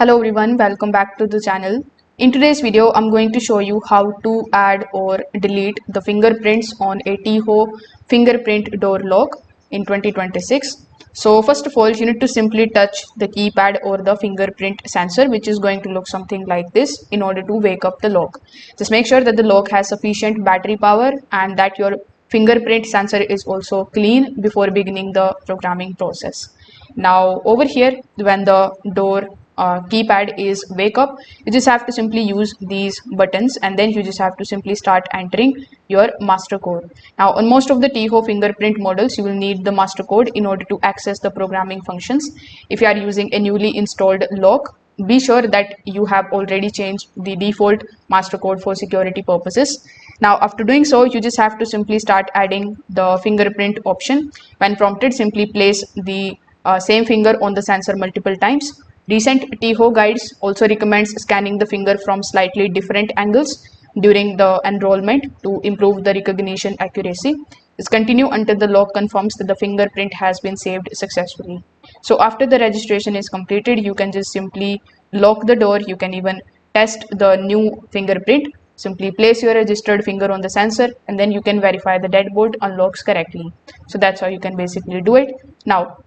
Hello everyone, welcome back to the channel. In today's video, I'm going to show you how to add or delete the fingerprints on a TEEHO fingerprint door lock in 2026. So first of all, you need to simply touch the keypad or the fingerprint sensor, which is going to look something like this in order to wake up the lock. Just make sure that the lock has sufficient battery power and that your fingerprint sensor is also clean before beginning the programming process. Now over here, when the door keypad is wake up, you just have to simply use these buttons and then you just have to simply start entering your master code. Now on most of the TEEHO fingerprint models, you will need the master code in order to access the programming functions. If you are using a newly installed lock, be sure that you have already changed the default master code for security purposes. Now after doing so, you just have to simply start adding the fingerprint option. When prompted, simply place the same finger on the sensor multiple times. Recent TEEHO guides also recommends scanning the finger from slightly different angles during the enrollment to improve the recognition accuracy. Just continue until the lock confirms that the fingerprint has been saved successfully. So after the registration is completed, you can just simply lock the door. You can even test the new fingerprint. Simply place your registered finger on the sensor and then you can verify the deadbolt unlocks correctly. So that's how you can basically do it. Now,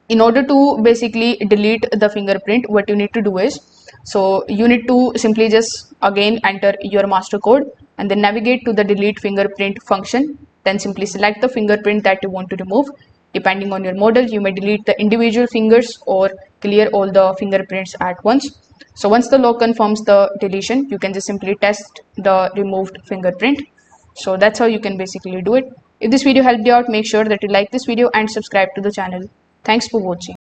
in order to basically delete the fingerprint, what you need to do is, so you need to simply just again enter your master code and then navigate to the delete fingerprint function. Then simply select the fingerprint that you want to remove. Depending on your model, you may delete the individual fingers or clear all the fingerprints at once. So once the lock confirms the deletion, you can just simply test the removed fingerprint. So that's how you can basically do it. If this video helped you out, make sure that you like this video and subscribe to the channel. Thanks for watching.